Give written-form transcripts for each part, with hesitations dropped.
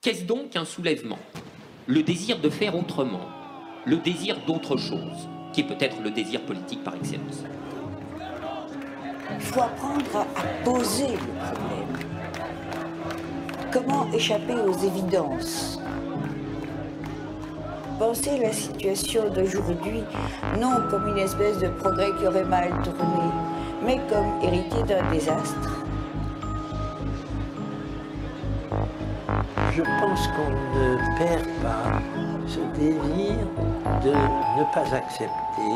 Qu'est-ce donc qu'un soulèvement? Le désir de faire autrement, le désir d'autre chose, qui est peut-être le désir politique par excellence. Il faut apprendre à poser le problème. Comment échapper aux évidences? Penser la situation d'aujourd'hui non comme une espèce de progrès qui aurait mal tourné, mais comme hérité d'un désastre. Je pense qu'on ne perd pas ce désir de ne pas accepter,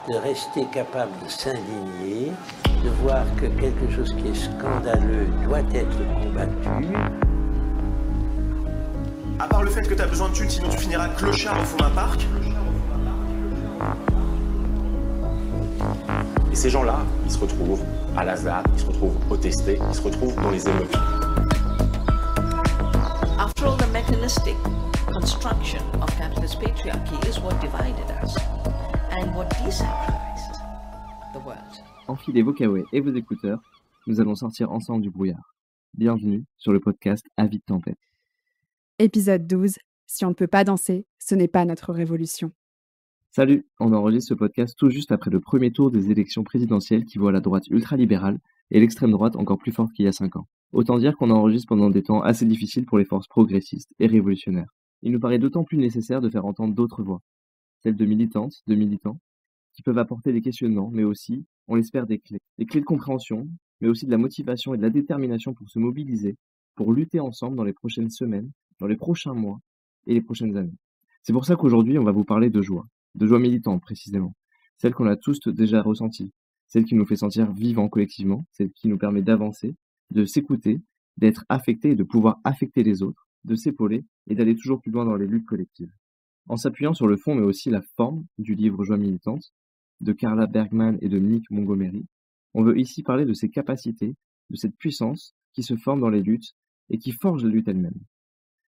de rester capable de s'indigner, de voir que quelque chose qui est scandaleux doit être combattu. À part le fait que t'as besoin de thunes, sinon tu finiras clochard au fond d'un parc. Et ces gens-là, ils se retrouvent à la ZAD, ils se retrouvent au testé, ils se retrouvent dans les émeutes. After all, the mechanistic construction of capitalist patriarchy is what divided us and what decentralized the world. Enfilez vos kawaii et vos écouteurs, nous allons sortir ensemble du brouillard. Bienvenue sur le podcast Avis de tempête. Épisode 12, si on ne peut pas danser, ce n'est pas notre révolution. Salut, on enregistre ce podcast tout juste après le premier tour des élections présidentielles qui voient la droite ultralibérale et l'extrême droite encore plus forte qu'il y a 5 ans. Autant dire qu'on enregistre pendant des temps assez difficiles pour les forces progressistes et révolutionnaires. Il nous paraît d'autant plus nécessaire de faire entendre d'autres voix, celles de militantes, de militants, qui peuvent apporter des questionnements, mais aussi, on l'espère, des clés. Des clés de compréhension, mais aussi de la motivation et de la détermination pour se mobiliser, pour lutter ensemble dans les prochaines semaines, dans les prochains mois et les prochaines années. C'est pour ça qu'aujourd'hui, on va vous parler de joie militante précisément, celle qu'on a tous déjà ressentie, celle qui nous fait sentir vivants collectivement, celle qui nous permet d'avancer, de s'écouter, d'être affecté et de pouvoir affecter les autres, de s'épauler et d'aller toujours plus loin dans les luttes collectives. En s'appuyant sur le fond mais aussi la forme du livre Joie militante de Carla Bergman et de Nick Montgomery, on veut ici parler de ces capacités, de cette puissance qui se forme dans les luttes et qui forge les luttes elles-mêmes,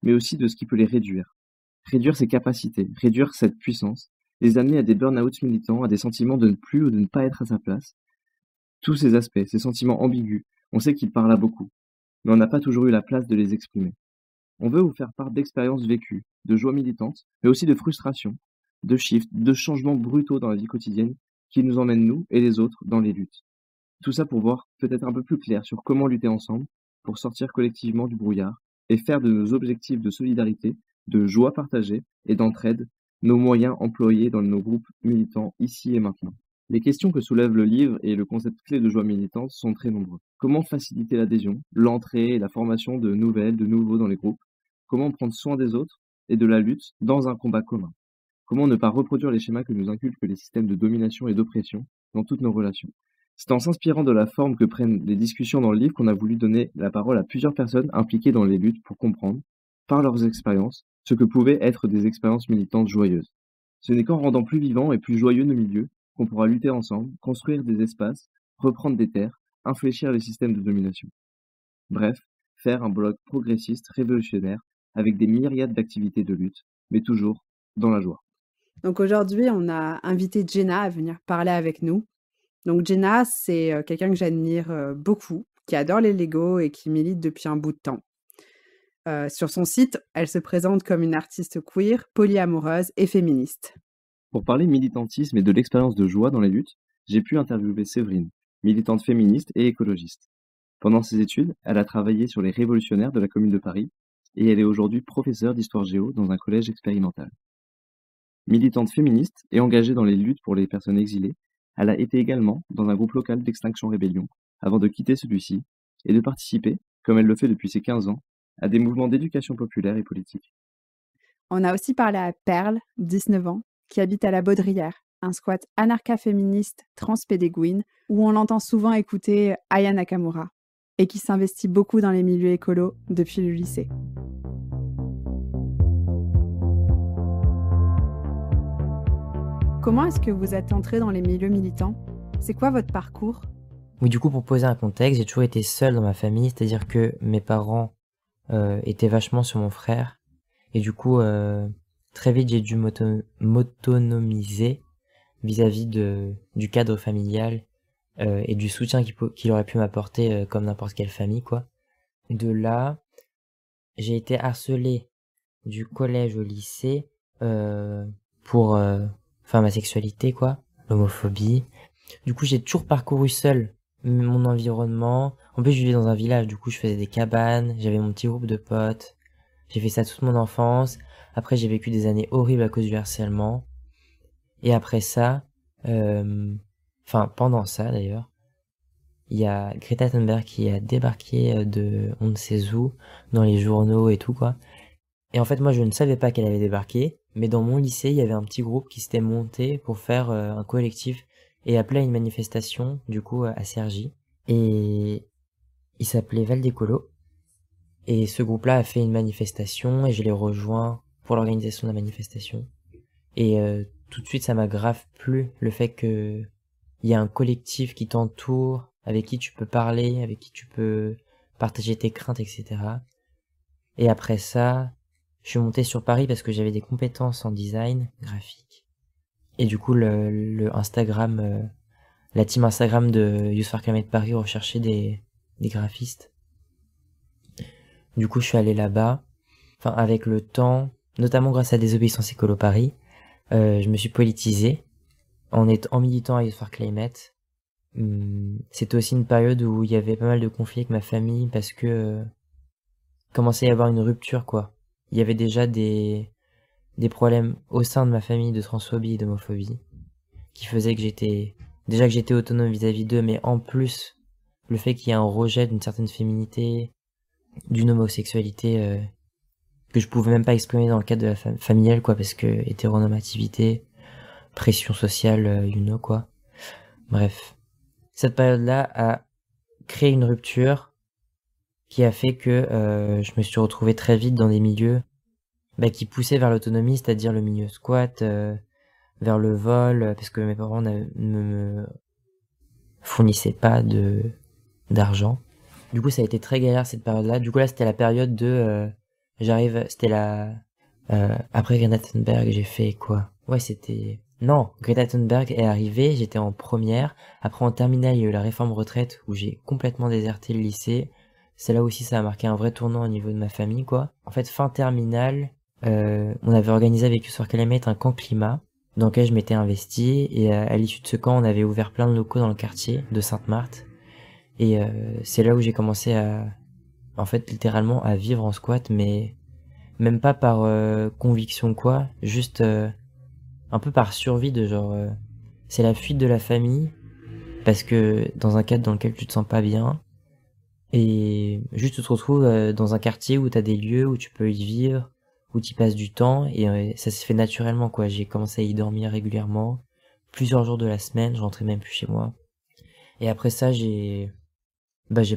mais aussi de ce qui peut les réduire. Réduire ces capacités, réduire cette puissance, les amener à des burn-out militants, à des sentiments de ne plus ou de ne pas être à sa place. Tous ces aspects, ces sentiments ambigus, on sait qu'ils parlent à beaucoup, mais on n'a pas toujours eu la place de les exprimer. On veut vous faire part d'expériences vécues, de joie militante, mais aussi de frustration, de shifts, de changements brutaux dans la vie quotidienne qui nous emmènent, nous et les autres, dans les luttes. Tout ça pour voir peut-être un peu plus clair sur comment lutter ensemble, pour sortir collectivement du brouillard et faire de nos objectifs de solidarité, de joie partagée et d'entraide nos moyens employés dans nos groupes militants ici et maintenant. Les questions que soulève le livre et le concept clé de joie militante sont très nombreux. Comment faciliter l'adhésion, l'entrée et la formation de nouveaux dans les groupes? Comment prendre soin des autres et de la lutte dans un combat commun? Comment ne pas reproduire les schémas que nous inculquent les systèmes de domination et d'oppression dans toutes nos relations? C'est en s'inspirant de la forme que prennent les discussions dans le livre qu'on a voulu donner la parole à plusieurs personnes impliquées dans les luttes pour comprendre, par leurs expériences, ce que pouvaient être des expériences militantes joyeuses. Ce n'est qu'en rendant plus vivants et plus joyeux nos milieux qu'on pourra lutter ensemble, construire des espaces, reprendre des terres, infléchir les systèmes de domination. Bref, faire un bloc progressiste, révolutionnaire, avec des myriades d'activités de lutte, mais toujours dans la joie. Donc aujourd'hui, on a invité Jenna à venir parler avec nous. Donc Jenna, c'est quelqu'un que j'admire beaucoup, qui adore les Lego et qui milite depuis un bout de temps. Sur son site, elle se présente comme une artiste queer, polyamoureuse et féministe. Pour parler militantisme et de l'expérience de joie dans les luttes, j'ai pu interviewer Séverine, militante féministe et écologiste. Pendant ses études, elle a travaillé sur les révolutionnaires de la Commune de Paris et elle est aujourd'hui professeure d'histoire géo dans un collège expérimental. Militante féministe et engagée dans les luttes pour les personnes exilées, elle a été également dans un groupe local d'Extinction Rébellion avant de quitter celui-ci et de participer, comme elle le fait depuis ses 15 ans, à des mouvements d'éducation populaire et politique. On a aussi parlé à Perle, 19 ans, qui habite à la Baudrière, un squat anarcha-féministe transpédéguine où on l'entend souvent écouter Aya Nakamura et qui s'investit beaucoup dans les milieux écolos depuis le lycée. Comment est-ce que vous êtes entrée dans les milieux militants? C'est quoi votre parcours? Oui, du coup, pour poser un contexte, j'ai toujours été seul dans ma famille, c'est-à-dire que mes parents étaient vachement sur mon frère. Et du coup, très vite, j'ai dû m'autonomiser vis-à-vis du cadre familial et du soutien qu'il aurait pu m'apporter comme n'importe quelle famille, quoi. De là, j'ai été harcelé du collège au lycée pour enfin ma sexualité quoi, l'homophobie. Du coup, j'ai toujours parcouru seul mon environnement. En plus, je vivais dans un village, du coup, je faisais des cabanes, j'avais mon petit groupe de potes. J'ai fait ça toute mon enfance. Après, j'ai vécu des années horribles à cause du harcèlement. Et après ça, enfin pendant ça d'ailleurs, il y a Greta Thunberg qui a débarqué de on ne sait où dans les journaux et tout quoi. Et en fait moi je ne savais pas qu'elle avait débarqué, mais dans mon lycée il y avait un petit groupe qui s'était monté pour faire un collectif et appeler à une manifestation du coup à Cergy. Et il s'appelait Val d'Écolo. Et ce groupe-là a fait une manifestation et je l'ai rejoint pour l'organisation de la manifestation. Et tout de suite ça m'a grave plu le fait que il y a un collectif qui t'entoure, avec qui tu peux parler, avec qui tu peux partager tes craintes, etc. Et après ça, je suis monté sur Paris parce que j'avais des compétences en design graphique. Et du coup, le Instagram, la team Instagram de Youth for Climate Paris recherchait des graphistes. Du coup, je suis allé là-bas. Enfin, avec le temps, notamment grâce à Désobéissance Écolo Paris, je me suis politisé en militant à Youth for Climate. C'était aussi une période où il y avait pas mal de conflits avec ma famille parce que commençait à y avoir une rupture quoi. Il y avait déjà des problèmes au sein de ma famille de transphobie et d'homophobie qui faisaient que j'étais autonome vis-à-vis d'eux, mais en plus le fait qu'il y ait un rejet d'une certaine féminité, d'une homosexualité que je pouvais même pas exprimer dans le cadre de la familiale quoi, parce que hétéronormativité, pression sociale, quoi. Bref. Cette période-là a créé une rupture qui a fait que je me suis retrouvé très vite dans des milieux qui poussaient vers l'autonomie, c'est-à-dire le milieu squat, vers le vol, parce que mes parents ne me fournissaient pas d'argent. Du coup, ça a été très galère cette période-là. Du coup, là, c'était la période de... après Greta Thunberg, j'ai fait quoi? Ouais, c'était... Non, Greta Thunberg est arrivée, j'étais en première. Après, en terminale, il y a eu la réforme retraite où j'ai complètement déserté le lycée. C'est là aussi, ça a marqué un vrai tournant au niveau de ma famille, quoi. En fait, fin terminale, on avait organisé avec Youth for Climate un camp climat dans lequel je m'étais investi. Et à l'issue de ce camp, on avait ouvert plein de locaux dans le quartier de Sainte-Marthe. Et c'est là où j'ai commencé en fait, littéralement, à vivre en squat, mais même pas par conviction, quoi. Juste... un peu par survie de genre c'est la fuite de la famille parce que dans un cadre dans lequel tu te sens pas bien et juste tu te retrouves dans un quartier où t'as des lieux où tu peux y vivre, où tu passes du temps et ça s'est fait naturellement quoi. J'ai commencé à y dormir régulièrement plusieurs jours de la semaine, je rentrais même plus chez moi. Et après ça j'ai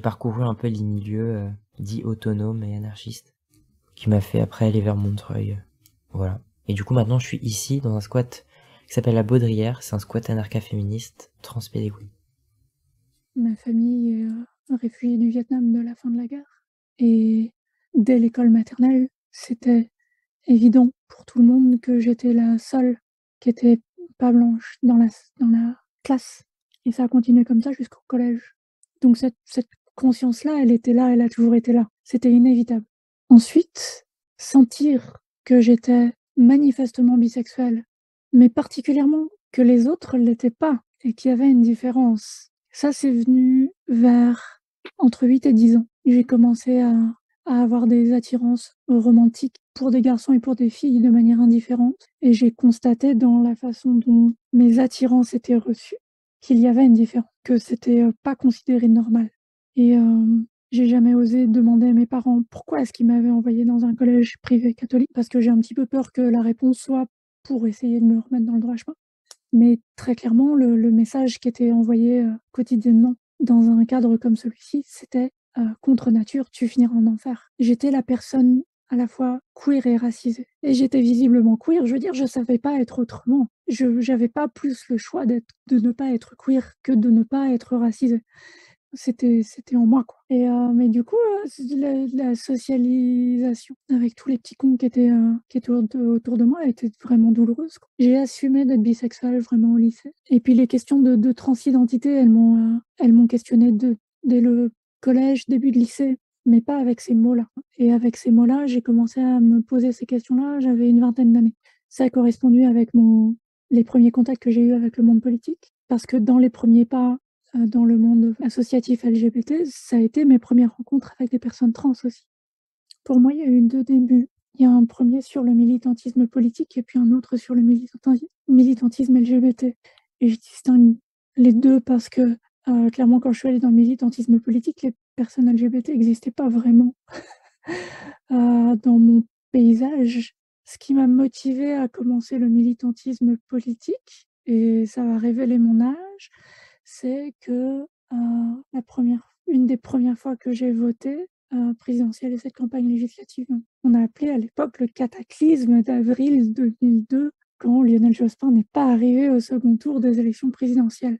parcouru un peu les milieux dits autonomes et anarchistes qui m'a fait après aller vers Montreuil. Voilà. Et du coup, maintenant, je suis ici, dans un squat qui s'appelle la Baudrière. C'est un squat anarcha-féministe, transpédagogique. Ma famille est réfugiée du Vietnam de la fin de la guerre. Et dès l'école maternelle, c'était évident pour tout le monde que j'étais la seule qui était pas blanche dans la classe. Et ça a continué comme ça jusqu'au collège. Donc cette conscience-là, elle était là, elle a toujours été là. C'était inévitable. Ensuite, sentir que j'étais manifestement bisexuelle, mais particulièrement que les autres ne l'étaient pas et qu'il y avait une différence. Ça, c'est venu vers entre 8 et 10 ans. J'ai commencé à avoir des attirances romantiques pour des garçons et pour des filles de manière indifférente. Et j'ai constaté dans la façon dont mes attirances étaient reçues qu'il y avait une différence, que c'était pas considéré normal. Et j'ai jamais osé demander à mes parents pourquoi est-ce qu'ils m'avaient envoyée dans un collège privé catholique, parce que j'ai un petit peu peur que la réponse soit pour essayer de me remettre dans le droit chemin. Mais très clairement, le message qui était envoyé quotidiennement dans un cadre comme celui-ci, c'était contre nature, tu finiras en enfer. J'étais la personne à la fois queer et racisée. Et j'étais visiblement queer, je veux dire, je savais pas être autrement. J'avais pas plus le choix de ne pas être queer que de ne pas être racisée. C'était en moi, quoi. Et mais du coup, la socialisation avec tous les petits cons qui étaient autour de moi, elle était vraiment douloureuse, quoi. J'ai assumé d'être bisexuelle vraiment au lycée. Et puis les questions de transidentité, elles m'ont questionnée dès le collège, début de lycée. mais pas avec ces mots-là. Et avec ces mots-là, j'ai commencé à me poser ces questions-là, j'avais une vingtaine d'années. Ça a correspondu avec les premiers contacts que j'ai eus avec le monde politique, parce que dans les premiers pas dans le monde associatif LGBT, ça a été mes premières rencontres avec des personnes trans aussi. Pour moi, il y a eu 2 débuts. Il y a un premier sur le militantisme politique et puis un autre sur le militantisme LGBT. Et je distingue les deux parce que clairement, quand je suis allée dans le militantisme politique, les personnes LGBT n'existaient pas vraiment dans mon paysage. Ce qui m'a motivée à commencer le militantisme politique, et ça va révéler mon âge, c'est que une des premières fois que j'ai voté présidentielle et cette campagne législative, on a appelé à l'époque le cataclysme d'avril 2002, quand Lionel Jospin n'est pas arrivé au second tour des élections présidentielles.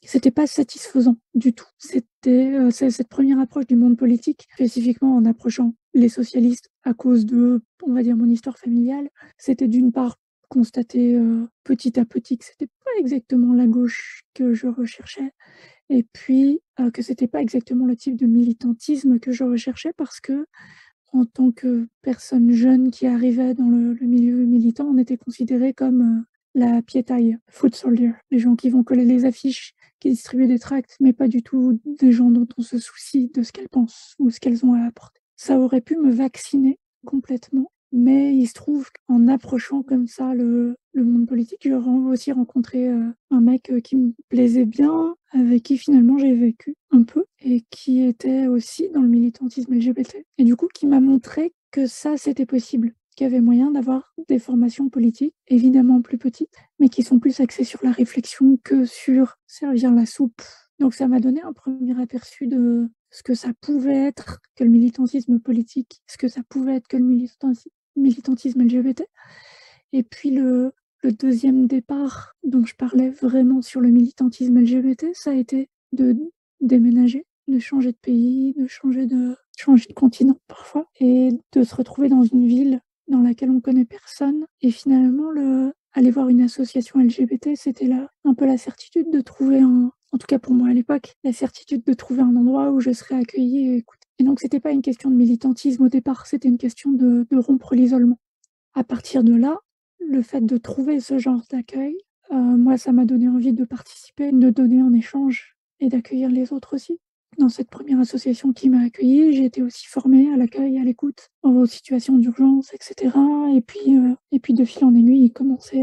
C'était pas satisfaisant du tout. C'était cette première approche du monde politique, spécifiquement en approchant les socialistes à cause de, on va dire, mon histoire familiale. C'était d'une part constater petit à petit que c'était pas exactement la gauche que je recherchais, et puis que c'était pas exactement le type de militantisme que je recherchais, parce que en tant que personne jeune qui arrivait dans le milieu militant, on était considéré comme la piétaille, foot soldier, les gens qui vont coller les affiches, qui distribuent des tracts, mais pas du tout des gens dont on se soucie de ce qu'elles pensent ou ce qu'elles ont à apporter. Ça aurait pu me vacciner complètement, mais il se trouve qu'en approchant comme ça le monde politique, j'ai aussi rencontré un mec qui me plaisait bien, avec qui finalement j'ai vécu un peu, et qui était aussi dans le militantisme LGBT. Et du coup, qui m'a montré que ça, c'était possible, qu'il y avait moyen d'avoir des formations politiques, évidemment plus petites, mais qui sont plus axées sur la réflexion que sur servir la soupe. Donc ça m'a donné un premier aperçu de ce que ça pouvait être que le militantisme politique, ce que ça pouvait être que le militantisme LGBT. Et puis le deuxième départ dont je parlais vraiment sur le militantisme LGBT, ça a été de déménager, de changer de pays, de changer de continent parfois, et de se retrouver dans une ville dans laquelle on connaît personne. Et finalement, aller voir une association LGBT, c'était là un peu la certitude de trouver en tout cas pour moi à l'époque, la certitude de trouver un endroit où je serais accueillie et écoutée. Et donc c'était pas une question de militantisme au départ, c'était une question de rompre l'isolement. À partir de là, le fait de trouver ce genre d'accueil, moi ça m'a donné envie de participer, de donner en échange et d'accueillir les autres aussi. Dans cette première association qui m'a accueillie, j'ai été aussi formée à l'accueil, à l'écoute, aux situations d'urgence, etc. Et puis de fil en aiguille, j'ai commencé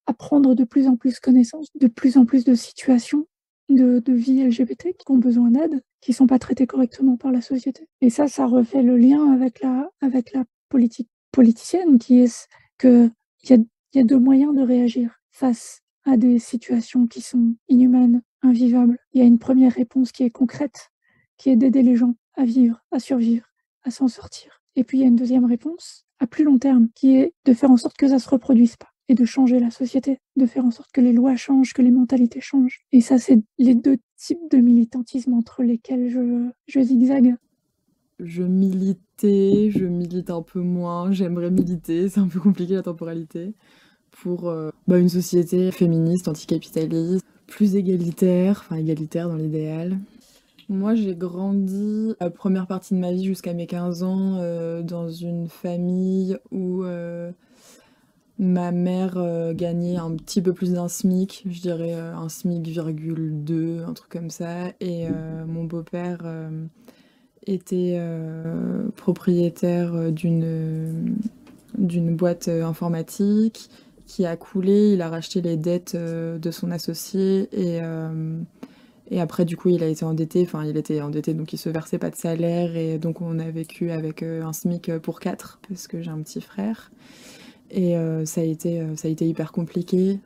à prendre de plus en plus connaissance, de plus en plus de situations de vie LGBT qui ont besoin d'aide, qui ne sont pas traitées correctement par la société. Et ça refait le lien avec la politique politicienne, qui est qu'il y a 2 moyens de réagir face à des situations qui sont inhumaines, invivables. Il y a une première réponse qui est concrète, qui est d'aider les gens à vivre, à survivre, à s'en sortir. Et puis il y a une deuxième réponse, à plus long terme, qui est de faire en sorte que ça ne se reproduise pas, et de changer la société, de faire en sorte que les lois changent, que les mentalités changent. Et ça, c'est les 2 types de militantisme entre lesquels je zigzague. Je milite un peu moins, j'aimerais militer, c'est un peu compliqué la temporalité, pour une société féministe, anticapitaliste, plus égalitaire dans l'idéal. Moi, j'ai grandi la première partie de ma vie jusqu'à mes 15 ans dans une famille où ma mère gagnait un petit peu plus d'un SMIC, je dirais un SMIC,2, un truc comme ça, et mon beau-père était propriétaire d'une boîte informatique qui a coulé. Il a racheté les dettes de son associé, et après du coup il était endetté, donc il se versait pas de salaire, et donc on a vécu avec un SMIC pour 4 parce que j'ai un petit frère, et ça a été hyper compliqué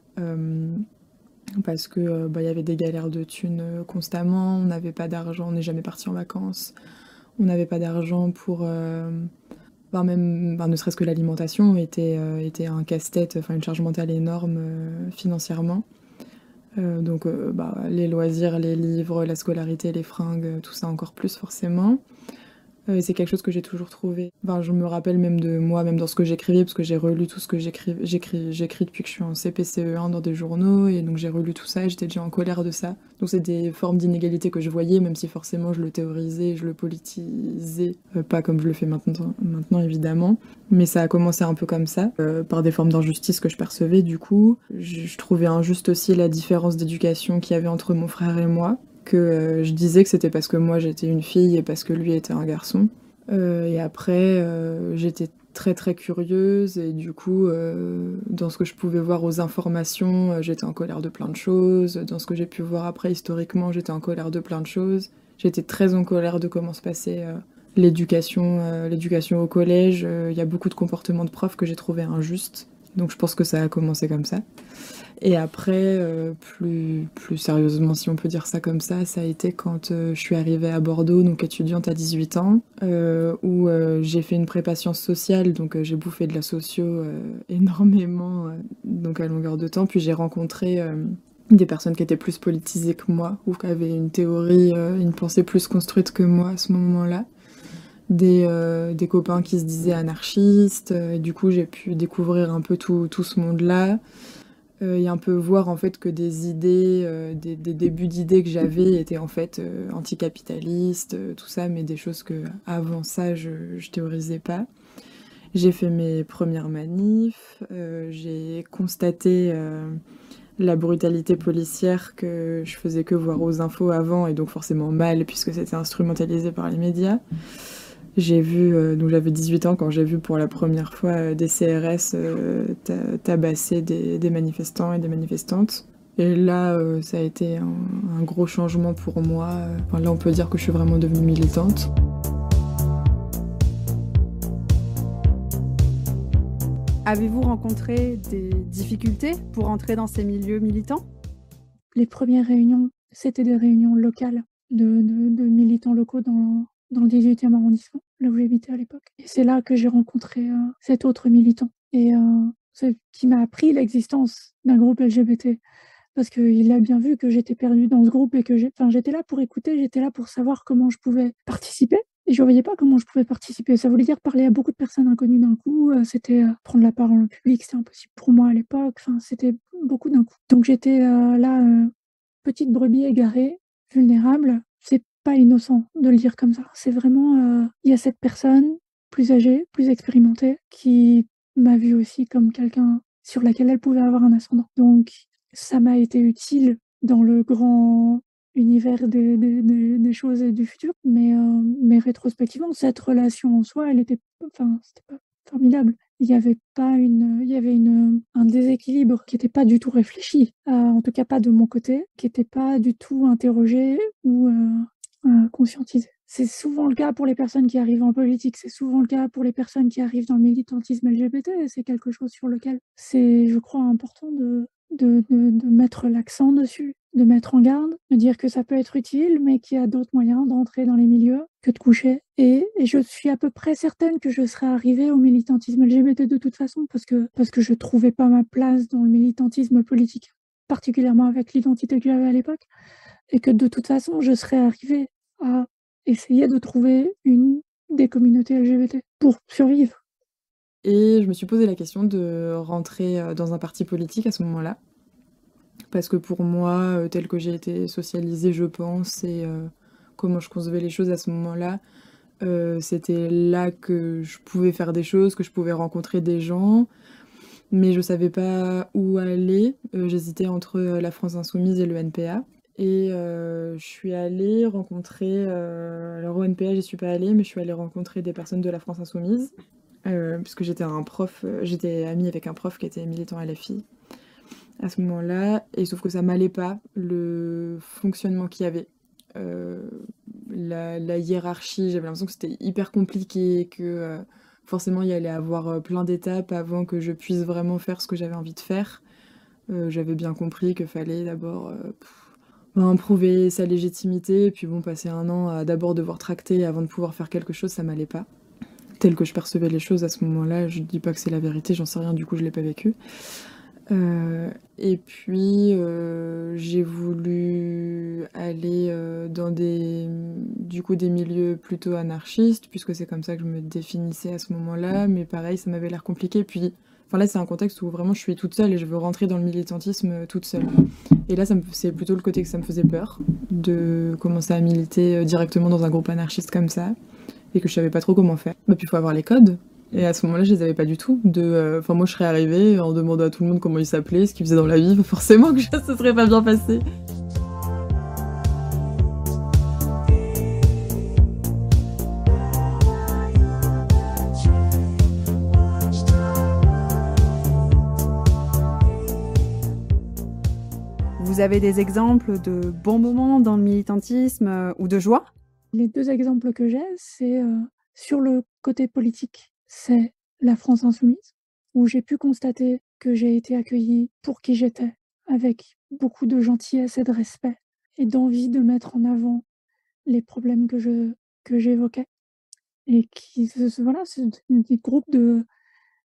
parce que y avait des galères de thunes constamment, on n'avait pas d'argent, on n'est jamais parti en vacances, on n'avait pas d'argent pour ne serait-ce que l'alimentation était un casse-tête, une charge mentale énorme financièrement. Donc les loisirs, les livres, la scolarité, les fringues, tout ça encore plus forcément. C'est quelque chose que j'ai toujours trouvé. Enfin, je me rappelle même de moi, même dans ce que j'écrivais, parce que j'ai relu tout ce que j'écris depuis que je suis en CP-CE1 dans des journaux, et donc j'ai relu tout ça et j'étais déjà en colère de ça. Donc c'est des formes d'inégalité que je voyais, même si forcément je le théorisais, je le politisais, pas comme je le fais maintenant évidemment. Mais ça a commencé un peu comme ça, par des formes d'injustice que je percevais du coup. Je trouvais injuste aussi la différence d'éducation qu'il y avait entre mon frère et moi. Que je disais que c'était parce que moi j'étais une fille et parce que lui était un garçon. Et après, j'étais très très curieuse et du coup, dans ce que je pouvais voir aux informations, j'étais en colère de plein de choses. Dans ce que j'ai pu voir après historiquement, j'étais en colère de plein de choses. J'étais très en colère de comment se passait l'éducation au collège. Il y a beaucoup de comportements de profs que j'ai trouvé injustes. Donc je pense que ça a commencé comme ça. Et après, plus sérieusement, si on peut dire ça comme ça a été quand je suis arrivée à Bordeaux, donc étudiante à 18 ans, où j'ai fait une prépa sciences sociales, donc j'ai bouffé de la socio énormément, donc à longueur de temps. Puis j'ai rencontré des personnes qui étaient plus politisées que moi, ou qui avaient une théorie, une pensée plus construite que moi à ce moment-là. Des copains qui se disaient anarchistes, et du coup j'ai pu découvrir un peu tout ce monde-là. Et un peu voir en fait que des idées, des débuts d'idées que j'avais étaient en fait anticapitalistes, tout ça, mais des choses que avant ça je théorisais pas. J'ai fait mes premières manifs, j'ai constaté la brutalité policière que je faisais que voir aux infos avant, et donc forcément mal puisque c'était instrumentalisé par les médias. J'ai vu, donc j'avais 18 ans quand j'ai vu pour la première fois des CRS tabasser des manifestants et des manifestantes. Et là, ça a été un gros changement pour moi. Enfin, là, on peut dire que je suis vraiment devenue militante. Avez-vous rencontré des difficultés pour entrer dans ces milieux militants? Les premières réunions, c'était des réunions locales de militants locaux dans le 18e arrondissement, là où j'habitais à l'époque. Et c'est là que j'ai rencontré cet autre militant. Et c'est qui m'a appris l'existence d'un groupe LGBT. Parce qu'il a bien vu que j'étais perdue dans ce groupe et que j'étais là pour écouter, j'étais là pour savoir comment je pouvais participer. Et je ne voyais pas comment je pouvais participer. Ça voulait dire parler à beaucoup de personnes inconnues d'un coup. C'était prendre la parole en public, c'était impossible pour moi à l'époque. Enfin, c'était beaucoup d'un coup. Donc j'étais là, petite brebis égarée, vulnérable. C'est pas innocent de le dire comme ça. C'est vraiment, il y a cette personne plus âgée, plus expérimentée, qui m'a vue aussi comme quelqu'un sur laquelle elle pouvait avoir un ascendant. Donc ça m'a été utile dans le grand univers des choses et du futur, mais rétrospectivement, cette relation en soi, c'était pas formidable. Il y avait un déséquilibre qui n'était pas du tout réfléchi, en tout cas pas de mon côté, qui n'était pas du tout interrogé ou conscientisé. C'est souvent le cas pour les personnes qui arrivent en politique, c'est souvent le cas pour les personnes qui arrivent dans le militantisme LGBT, c'est quelque chose sur lequel c'est, je crois, important de mettre l'accent dessus, de mettre en garde, de dire que ça peut être utile, mais qu'il y a d'autres moyens d'entrer dans les milieux que de coucher. Et je suis à peu près certaine que je serais arrivée au militantisme LGBT de toute façon, parce que je trouvais pas ma place dans le militantisme politique, particulièrement avec l'identité que j'avais à l'époque, et que de toute façon, je serais arrivée à essayer de trouver des communautés LGBT pour survivre. Et je me suis posé la question de rentrer dans un parti politique à ce moment-là. Parce que pour moi, tel que j'ai été socialisée, je pense, et comment je concevais les choses à ce moment-là, c'était là que je pouvais faire des choses, que je pouvais rencontrer des gens, mais je savais pas où aller. J'hésitais entre la France Insoumise et le NPA. Et je suis allée rencontrer... alors au NPA, j'y suis pas allée, mais je suis allée rencontrer des personnes de la France Insoumise. Puisque j'étais amie avec un prof qui était militant LFI à ce moment-là, et sauf que ça m'allait pas, le fonctionnement qu'il y avait, la hiérarchie, j'avais l'impression que c'était hyper compliqué, que forcément il y allait avoir plein d'étapes avant que je puisse vraiment faire ce que j'avais envie de faire. J'avais bien compris qu'il fallait d'abord prouver sa légitimité, et puis passer un an à d'abord devoir tracter avant de pouvoir faire quelque chose, ça m'allait pas. Tel que je percevais les choses à ce moment-là, je dis pas que c'est la vérité, j'en sais rien, du coup je l'ai pas vécu. Et puis j'ai voulu aller dans des milieux plutôt anarchistes, puisque c'est comme ça que je me définissais à ce moment-là, mais pareil, ça m'avait l'air compliqué. Puis, enfin là, c'est un contexte où vraiment je suis toute seule et je veux rentrer dans le militantisme toute seule. Et là, c'est plutôt le côté que ça me faisait peur, de commencer à militer directement dans un groupe anarchiste comme ça, et que je savais pas trop comment faire. Puis il faut avoir les codes. Et à ce moment-là, je les avais pas du tout. Moi, je serais arrivée en demandant à tout le monde comment il s'appelait, ce qu'il faisait dans la vie. Forcément que ça se serait pas bien passé. Vous avez des exemples de bons moments dans le militantisme ou de joie? Les 2 exemples que j'ai, c'est, sur le côté politique. C'est la France insoumise, où j'ai pu constater que j'ai été accueillie pour qui j'étais, avec beaucoup de gentillesse et de respect et d'envie de mettre en avant les problèmes que j'évoquais et voilà, c'est des groupes de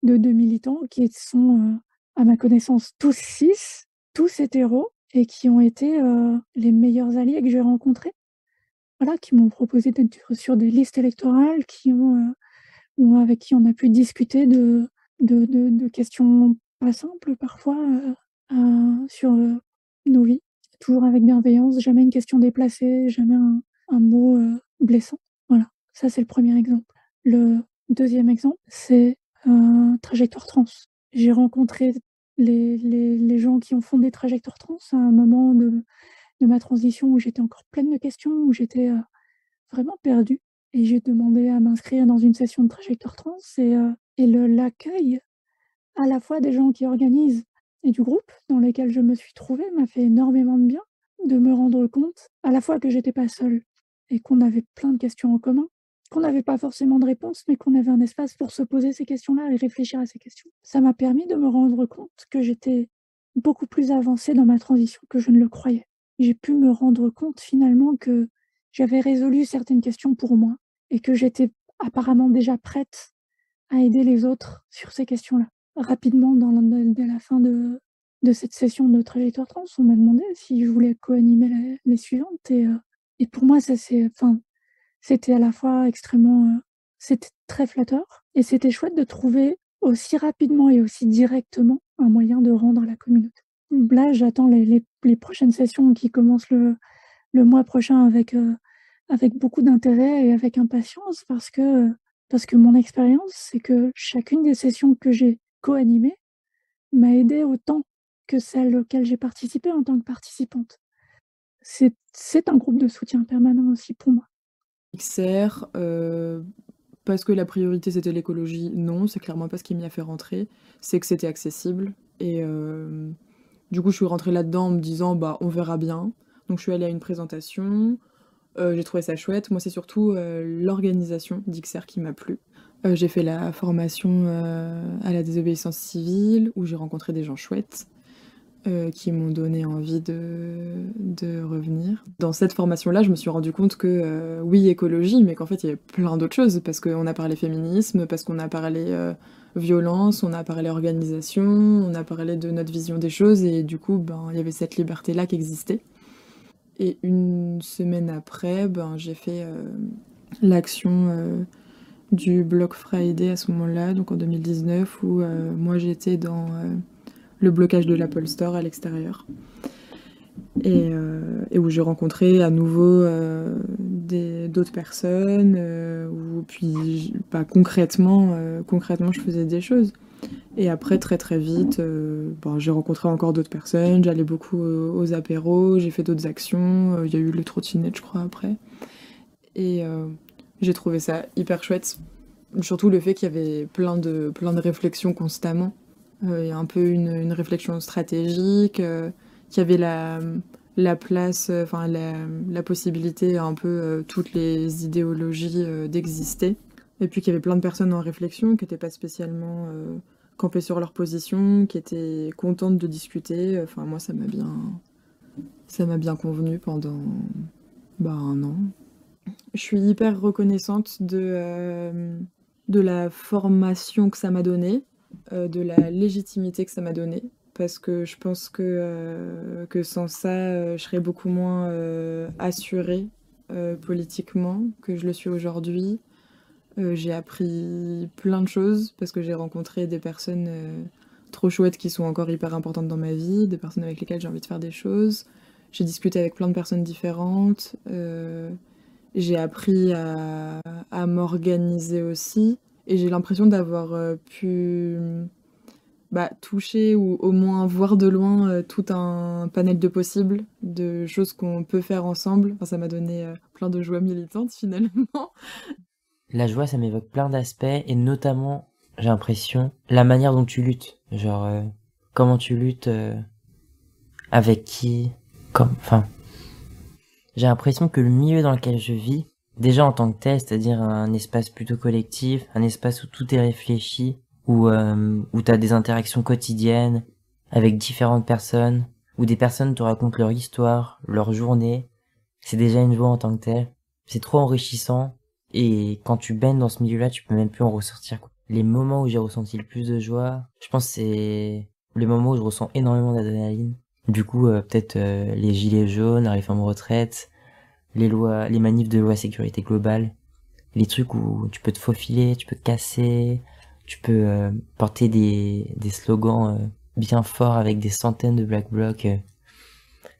militants qui sont, à ma connaissance tous 6, tous hétéros et qui ont été, les meilleurs alliés que j'ai rencontrés. Voilà, qui m'ont proposé d'être sur des listes électorales, ou avec qui on a pu discuter de questions pas simples parfois, sur, nos vies. Toujours avec bienveillance, jamais une question déplacée, jamais un mot, blessant. Voilà, ça c'est le premier exemple. Le deuxième exemple, c'est, Trajectoire Trans. J'ai rencontré les gens qui ont fondé Trajectoire Trans à un moment de ma transition où j'étais encore pleine de questions, où j'étais, vraiment perdue et j'ai demandé à m'inscrire dans une session de Trajectoire Trans et l'accueil à la fois des gens qui organisent et du groupe dans lequel je me suis trouvée m'a fait énormément de bien, de me rendre compte à la fois que j'étais pas seule et qu'on avait plein de questions en commun, qu'on n'avait pas forcément de réponse, mais qu'on avait un espace pour se poser ces questions-là et réfléchir à ces questions. Ça m'a permis de me rendre compte que j'étais beaucoup plus avancée dans ma transition que je ne le croyais. J'ai pu me rendre compte finalement que j'avais résolu certaines questions pour moi et que j'étais apparemment déjà prête à aider les autres sur ces questions-là. Rapidement, dès la fin de cette session de Trajectoire Trans, on m'a demandé si je voulais co-animer les suivantes et pour moi, c'était à la fois extrêmement, c'était très flatteur et c'était chouette de trouver aussi rapidement et aussi directement un moyen de rendre à la communauté. Là, j'attends les prochaines sessions qui commencent le mois prochain avec beaucoup d'intérêt et avec impatience parce que mon expérience, c'est que chacune des sessions que j'ai co-animées m'a aidée autant que celles auxquelles j'ai participé en tant que participante. C'est un groupe de soutien permanent aussi pour moi. XR, parce que la priorité c'était l'écologie, non, c'est clairement pas ce qui m'y a fait rentrer. C'est que c'était accessible et du coup je suis rentrée là-dedans en me disant on verra bien. Donc je suis allée à une présentation, j'ai trouvé ça chouette. Moi c'est surtout l'organisation d'XR qui m'a plu. J'ai fait la formation à la désobéissance civile où j'ai rencontré des gens chouettes. Qui m'ont donné envie de revenir. Dans cette formation-là, je me suis rendu compte que, oui, écologie, mais qu'en fait, il y avait plein d'autres choses, parce qu'on a parlé féminisme, parce qu'on a parlé violence, on a parlé organisation, on a parlé de notre vision des choses, et du coup, il y avait cette liberté-là qui existait. Et une semaine après, j'ai fait l'action du Block Friday à ce moment-là, donc en 2019, où moi j'étais dans le blocage de l'Apple Store à l'extérieur. Et où j'ai rencontré à nouveau d'autres personnes, où puis concrètement, je faisais des choses. Et après, très très vite, j'ai rencontré encore d'autres personnes, j'allais beaucoup aux apéros, j'ai fait d'autres actions, il y a eu le trottinette, je crois, après. Et j'ai trouvé ça hyper chouette. Surtout le fait qu'il y avait plein de réflexions constamment. Il y a un peu une réflexion stratégique, qu'il y avait la place, la possibilité un peu toutes les idéologies d'exister. Et puis qu'il y avait plein de personnes en réflexion qui n'étaient pas spécialement campées sur leur position, qui étaient contentes de discuter. Enfin, moi, ça m'a bien convenu pendant un an. Je suis hyper reconnaissante de la formation que ça m'a donnée, de la légitimité que ça m'a donnée, parce que je pense que sans ça, je serais beaucoup moins assurée politiquement que je le suis aujourd'hui. J'ai appris plein de choses parce que j'ai rencontré des personnes trop chouettes qui sont encore hyper importantes dans ma vie, des personnes avec lesquelles j'ai envie de faire des choses. J'ai discuté avec plein de personnes différentes. J'ai appris à m'organiser aussi. Et j'ai l'impression d'avoir pu toucher ou au moins voir de loin tout un panel de possibles, de choses qu'on peut faire ensemble. Enfin, ça m'a donné plein de joie militante finalement. La joie, ça m'évoque plein d'aspects, et notamment, j'ai l'impression, la manière dont tu luttes. Genre, comment tu luttes, avec qui, enfin... J'ai l'impression que le milieu dans lequel je vis, déjà en tant que tel, c'est-à-dire un espace plutôt collectif, un espace où tout est réfléchi, où t'as des interactions quotidiennes avec différentes personnes, où des personnes te racontent leur histoire, leur journée, c'est déjà une joie en tant que tel. C'est trop enrichissant. Et quand tu baignes dans ce milieu-là, tu peux même plus en ressortir, quoi. Les moments où j'ai ressenti le plus de joie, je pense que c'est les moments où je ressens énormément d'adrénaline. Du coup, peut-être les gilets jaunes, la réforme retraite, les manifs de loi sécurité globale, les trucs où tu peux te faufiler, tu peux te casser, tu peux porter des slogans bien forts avec des centaines de black blocs.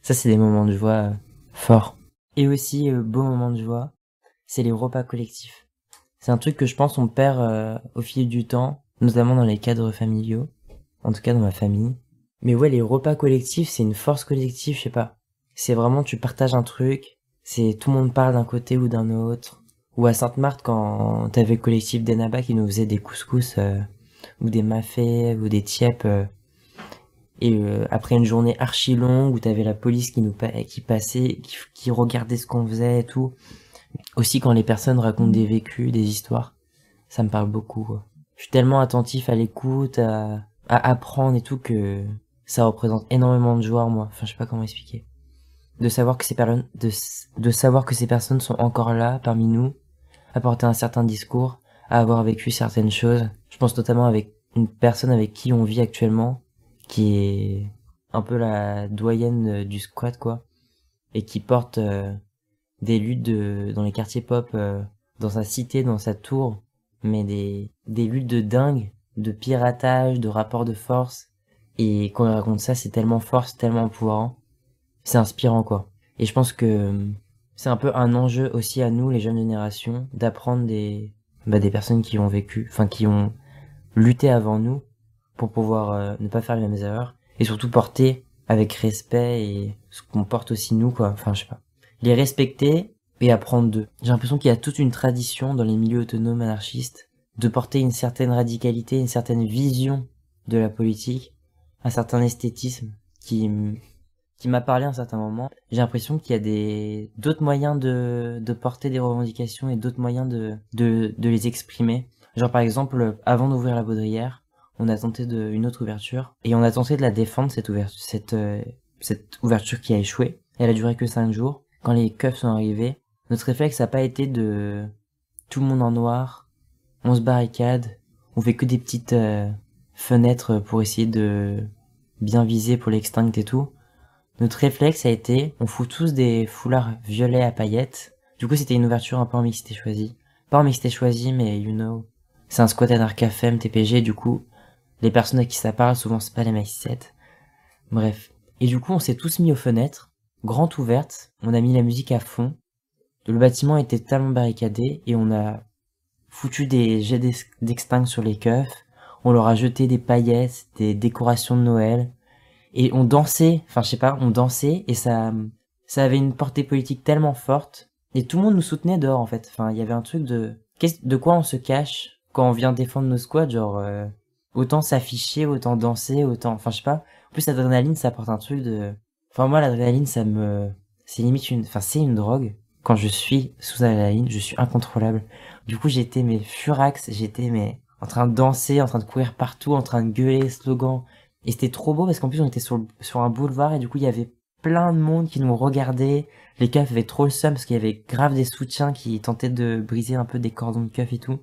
Ça, c'est des moments de joie forts. Et aussi, beau moment de joie, c'est les repas collectifs. C'est un truc que je pense on perd au fil du temps, notamment dans les cadres familiaux, en tout cas dans ma famille. Mais ouais, les repas collectifs, c'est une force collective, je sais pas. C'est vraiment, tu partages un truc, c'est tout le monde parle d'un côté ou d'un autre. Ou à Sainte-Marthe, quand t'avais le collectif d'Enaba qui nous faisait des couscous, ou des mafés, ou des tièpes, et après une journée archi longue où t'avais la police qui passait, qui regardait ce qu'on faisait et tout. Aussi quand les personnes racontent des vécus, des histoires, ça me parle beaucoup, quoi. Je suis tellement attentif à l'écoute, à apprendre et tout, que ça représente énormément de joie en moi. Enfin, je sais pas comment expliquer. De savoir que ces personnes sont encore là, parmi nous, à porter un certain discours, à avoir vécu certaines choses. Je pense notamment avec une personne avec qui on vit actuellement, qui est un peu la doyenne du squat, quoi, et qui porte des luttes dans les quartiers pop, dans sa cité, dans sa tour, mais des luttes de dingue, de piratage, de rapport de force. Et quand il raconte ça, c'est tellement fort, c'est tellement empouvoirant. C'est inspirant, quoi. Et je pense que c'est un peu un enjeu aussi à nous, les jeunes générations, d'apprendre des personnes qui ont vécu, enfin qui ont lutté avant nous, pour pouvoir ne pas faire les mêmes erreurs, et surtout porter avec respect et ce qu'on porte aussi nous, quoi. Enfin, je sais pas. Les respecter et apprendre d'eux. J'ai l'impression qu'il y a toute une tradition dans les milieux autonomes anarchistes de porter une certaine radicalité, une certaine vision de la politique, un certain esthétisme qui m'a parlé à un certain moment. J'ai l'impression qu'il y a d'autres moyens de porter des revendications et d'autres moyens de les exprimer. Genre par exemple, avant d'ouvrir la Baudrière, on a tenté une autre ouverture et on a tenté de la défendre, cette ouverture qui a échoué. Elle a duré que 5 jours. Quand les keufs sont arrivés, notre réflexe n'a pas été de tout le monde en noir, on se barricade, on fait que des petites fenêtres pour essayer de bien viser pour l'extinct et tout. Notre réflexe a été, on fout tous des foulards violets à paillettes. Du coup, c'était une ouverture un peu en mixité choisie. Pas en mixité choisie, mais you know, c'est un squat anarcha-femme, TPG, du coup, les personnes à qui ça parle, souvent c'est pas les mecs 7. Bref. Et du coup, on s'est tous mis aux fenêtres, grande ouverte, on a mis la musique à fond, le bâtiment était tellement barricadé, et on a foutu des jets d'extinct sur les keufs, on leur a jeté des paillettes, des décorations de Noël, et on dansait, enfin je sais pas, on dansait, et ça avait une portée politique tellement forte, et tout le monde nous soutenait dehors en fait. Enfin, il y avait un truc de quoi on se cache quand on vient défendre nos squads, genre autant s'afficher, autant danser, autant, enfin je sais pas. En plus l'adrénaline, ça apporte un truc enfin moi l'adrénaline, c'est limite c'est une drogue. Quand je suis sous adrénaline, je suis incontrôlable. Du coup, j'étais furax, en train de danser, en train de courir partout, en train de gueuler, slogans. Et c'était trop beau parce qu'en plus on était sur un boulevard et du coup il y avait plein de monde qui nous regardait. Les keufs avaient trop le seum parce qu'il y avait grave des soutiens qui tentaient de briser un peu des cordons de keufs et tout.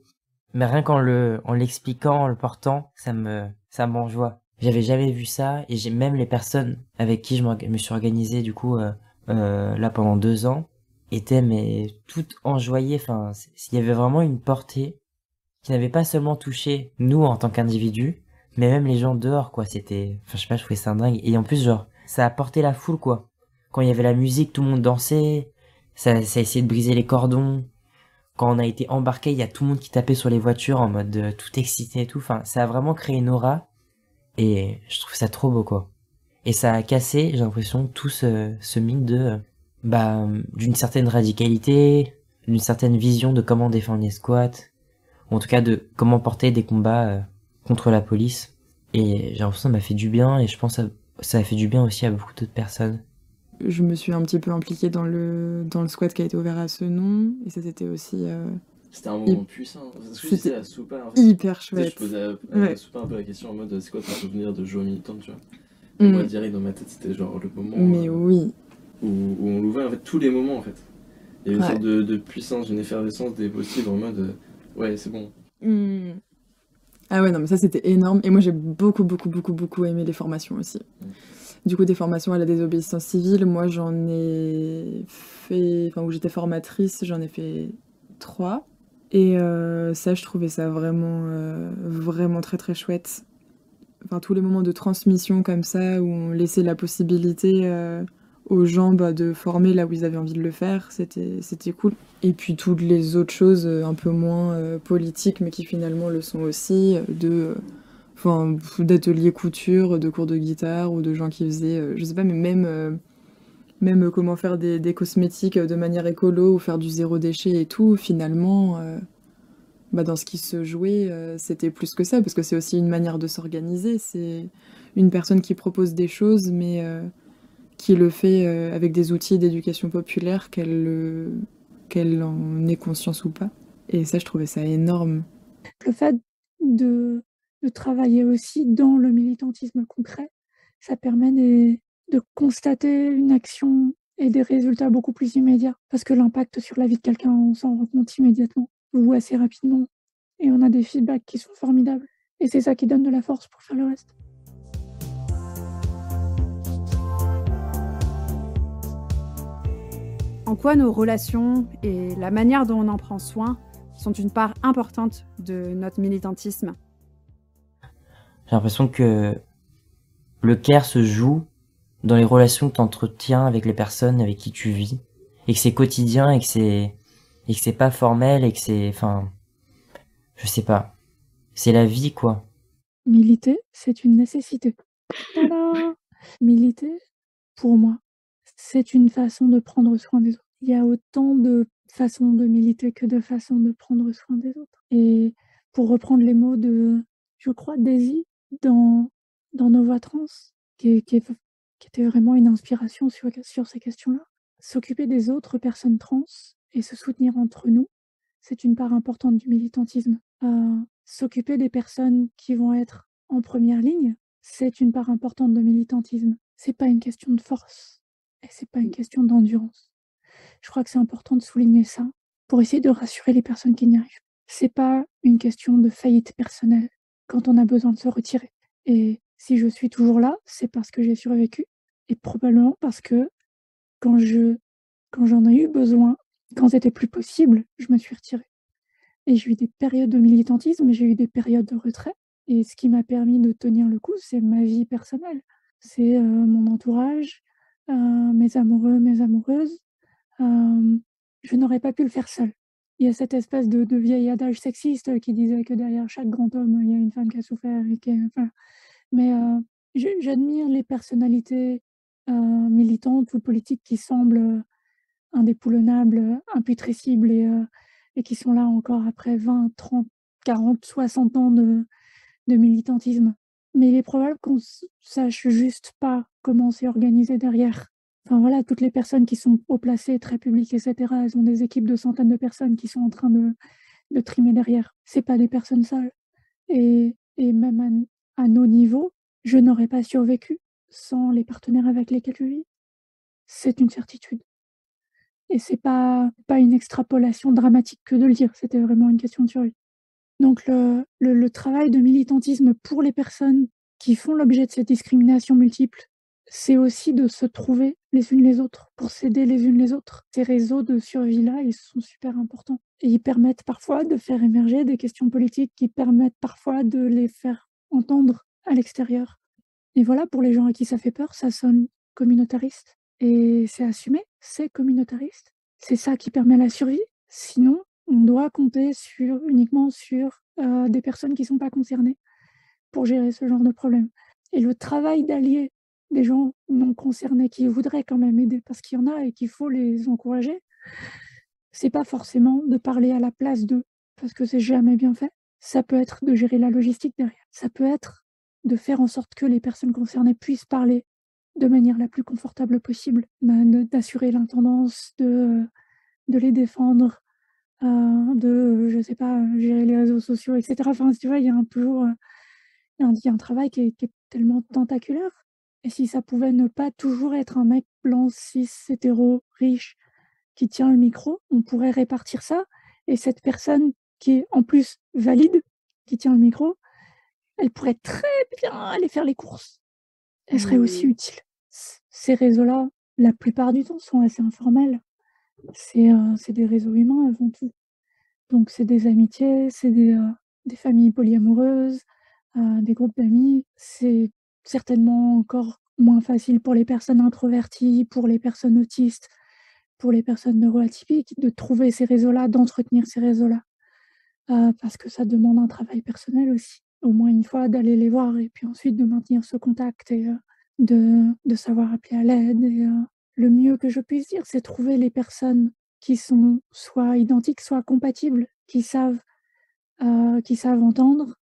Mais rien qu'en l'expliquant, en le portant, ça me rend joie. J'avais jamais vu ça et j'ai même les personnes avec qui je me suis organisé du coup là pendant 2 ans étaient mais toutes enjoyées. Enfin, il y avait vraiment une portée qui n'avait pas seulement touché nous en tant qu'individus, mais même les gens dehors quoi. C'était, enfin je sais pas, je trouvais ça dingue. Et en plus genre, ça a porté la foule quoi. Quand il y avait la musique, tout le monde dansait. Ça a essayé de briser les cordons. Quand on a été embarqué, il y a tout le monde qui tapait sur les voitures en mode tout excité et tout. Enfin, ça a vraiment créé une aura. Et je trouve ça trop beau, quoi. Et ça a cassé, j'ai l'impression, tout ce mythe d'une certaine radicalité, d'une certaine vision de comment défendre les squats, ou en tout cas de comment porter des combats contre la police. Et j'ai l'impression que ça m'a fait du bien, et je pense que ça a fait du bien aussi à beaucoup d'autres personnes. Je me suis un petit peu impliquée dans le squat qui a été ouvert à ce nom, et ça c'était aussi... C'était un moment puissant. C'est ce que je disais à Soupa. En fait. Hyper chouette. Je posais à Soupa un peu la question en mode c'est quoi ton souvenir de jour militant, tu vois. Et moi, direct dans ma tête, c'était genre le moment oui. où on l'ouvrait, en fait, tous les moments en fait. Il y a une sorte de puissance, une effervescence des possibles en mode ouais, c'est bon. Ah ouais, non, mais ça c'était énorme. Et moi j'ai beaucoup aimé les formations aussi. Du coup, des formations à la désobéissance civile, moi j'en ai fait. Enfin, où j'étais formatrice, j'en ai fait 3. Et ça, je trouvais ça vraiment très chouette. Enfin, tous les moments de transmission comme ça, où on laissait la possibilité aux gens de former là où ils avaient envie de le faire, c'était cool. Et puis toutes les autres choses un peu moins politiques, mais qui finalement le sont aussi, d'ateliers couture, de cours de guitare, ou de gens qui faisaient, je sais pas, mais même comment faire des cosmétiques de manière écolo, ou faire du zéro déchet et tout, finalement... dans ce qui se jouait, c'était plus que ça, parce que c'est aussi une manière de s'organiser. C'est une personne qui propose des choses, mais qui le fait avec des outils d'éducation populaire, qu'elle en ait conscience ou pas. Et ça, je trouvais ça énorme. Le fait de travailler aussi dans le militantisme concret, ça permet de constater une action et des résultats beaucoup plus immédiats. Parce que l'impact sur la vie de quelqu'un, on s'en rend compte immédiatement ou assez rapidement. Et on a des feedbacks qui sont formidables. Et c'est ça qui donne de la force pour faire le reste. En quoi nos relations et la manière dont on en prend soin sont une part importante de notre militantisme? J'ai l'impression que le care se joue dans les relations que tu entretiens avec les personnes avec qui tu vis, et que c'est quotidien, et que c'est pas formel, et que c'est, enfin, je sais pas, c'est la vie quoi. Militer, c'est une nécessité. Tada! Militer, pour moi, c'est une façon de prendre soin des autres. Il y a autant de façons de militer que de façons de prendre soin des autres. Et pour reprendre les mots de, je crois, Daisy dans Nos Voix Trans, qui était vraiment une inspiration sur ces questions-là, s'occuper des autres personnes trans et se soutenir entre nous, c'est une part importante du militantisme. S'occuper des personnes qui vont être en première ligne, c'est une part importante de militantisme. C'est pas une question de force et c'est pas une question d'endurance. Je crois que c'est important de souligner ça pour essayer de rassurer les personnes qui n'y arrivent pas. C'est pas une question de faillite personnelle quand on a besoin de se retirer. Et si je suis toujours là, c'est parce que j'ai survécu et probablement parce que quand j'en ai eu besoin, quand c'était plus possible, je me suis retirée. Et j'ai eu des périodes de militantisme, j'ai eu des périodes de retrait. Et ce qui m'a permis de tenir le coup, c'est ma vie personnelle. C'est mon entourage, mes amoureux, mes amoureuses. Je n'aurais pas pu le faire seule. Il y a cette espèce de vieil adage sexiste qui disait que derrière chaque grand homme, il y a une femme qui a souffert. Mais j'admire les personnalités militantes ou politiques qui semblent indéboulonnables, imputrescibles et qui sont là encore après 20, 30, 40, 60 ans de militantisme. Mais il est probable qu'on sache juste pas comment c'est organisé derrière. Enfin voilà, toutes les personnes qui sont haut placées, très publiques, etc., elles ont des équipes de centaines de personnes qui sont en train de trimer derrière. C'est pas des personnes seules. Et même à nos niveaux, je n'aurais pas survécu sans les partenaires avec lesquels je vis. C'est une certitude. Et c'est pas une extrapolation dramatique que de le dire, c'était vraiment une question de survie. Donc le travail de militantisme pour les personnes qui font l'objet de cette discrimination multiple, c'est aussi de se trouver les unes les autres, pour s'aider les unes les autres. Ces réseaux de survie-là, ils sont super importants. Et ils permettent parfois de faire émerger des questions politiques, qui permettent parfois de les faire entendre à l'extérieur. Et voilà, pour les gens à qui ça fait peur, ça sonne communautariste. Et c'est assumé, c'est communautariste. C'est ça qui permet la survie. Sinon, on doit compter uniquement sur des personnes qui ne sont pas concernées pour gérer ce genre de problème. Et le travail d'allier des gens non concernés qui voudraient quand même aider, parce qu'il y en a et qu'il faut les encourager, c'est pas forcément de parler à la place d'eux, parce que c'est jamais bien fait. Ça peut être de gérer la logistique derrière. Ça peut être de faire en sorte que les personnes concernées puissent parler de manière la plus confortable possible, d'assurer l'intendance, de les défendre, je sais pas, gérer les réseaux sociaux, etc. Enfin, tu vois, il y a un travail qui est tellement tentaculaire. Et si ça pouvait ne pas toujours être un mec blanc, cis, hétéro, riche, qui tient le micro, on pourrait répartir ça. Et cette personne qui est en plus valide, qui tient le micro, elle pourrait très bien aller faire les courses. Elle serait aussi utile. Ces réseaux-là, la plupart du temps, sont assez informels. C'est des réseaux humains avant tout. Donc c'est des amitiés, c'est des familles polyamoureuses, des groupes d'amis. C'est certainement encore moins facile pour les personnes introverties, pour les personnes autistes, pour les personnes neuroatypiques, de trouver ces réseaux-là, d'entretenir ces réseaux-là. Parce que ça demande un travail personnel aussi. Au moins une fois d'aller les voir et puis ensuite de maintenir ce contact et de savoir appeler à l'aide. Et le mieux que je puisse dire, c'est trouver les personnes qui sont soit identiques, soit compatibles, qui savent entendre,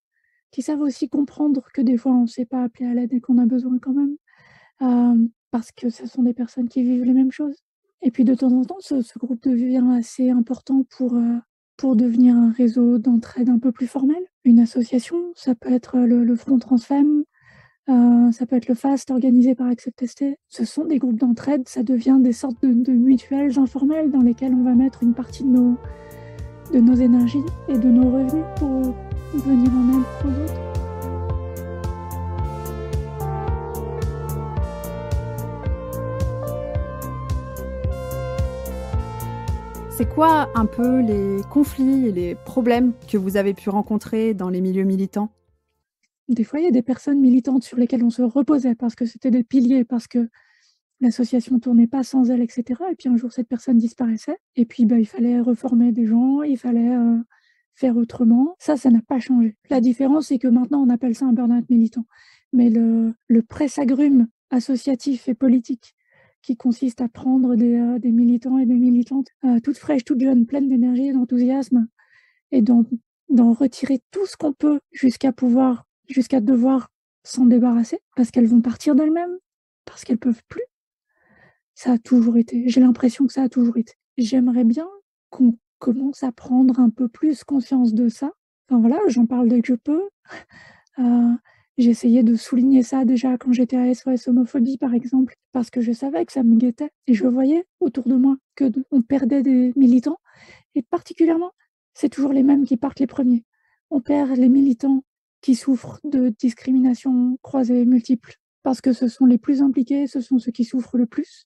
qui savent aussi comprendre que des fois on ne sait pas appeler à l'aide et qu'on a besoin quand même, parce que ce sont des personnes qui vivent les mêmes choses. Et puis de temps en temps, ce groupe devient assez important pour devenir un réseau d'entraide un peu plus formel. Une association, ça peut être le Front Transfemme, ça peut être le FAST organisé par Accept-ST. Ce sont des groupes d'entraide, ça devient des sortes de mutuelles informelles dans lesquelles on va mettre une partie de nos énergies et de nos revenus pour venir en aide aux autres. C'est quoi un peu les conflits et les problèmes que vous avez pu rencontrer dans les milieux militants ? Des fois, il y a des personnes militantes sur lesquelles on se reposait parce que c'était des piliers, parce que l'association ne tournait pas sans elles, etc. Et puis un jour, cette personne disparaissait. Et puis, il fallait reformer des gens, il fallait faire autrement. Ça n'a pas changé. La différence, c'est que maintenant, on appelle ça un burn-out militant. Mais le presse-agrumes associatif et politique qui consiste à prendre des militants et des militantes toutes fraîches, toutes jeunes, pleines d'énergie et d'enthousiasme, et d'en retirer tout ce qu'on peut jusqu'à devoir s'en débarrasser, parce qu'elles vont partir d'elles-mêmes, parce qu'elles peuvent plus. Ça a toujours été. J'ai l'impression que ça a toujours été. J'aimerais bien qu'on commence à prendre un peu plus conscience de ça. Enfin voilà, j'en parle dès que je peux. J'ai essayé de souligner ça déjà quand j'étais à SOS Homophobie, par exemple, parce que je savais que ça me guettait. Et je voyais autour de moi qu'on perdait des militants. Et particulièrement, c'est toujours les mêmes qui partent les premiers. On perd les militants qui souffrent de discrimination croisée multiples, parce que ce sont les plus impliqués, ce sont ceux qui souffrent le plus.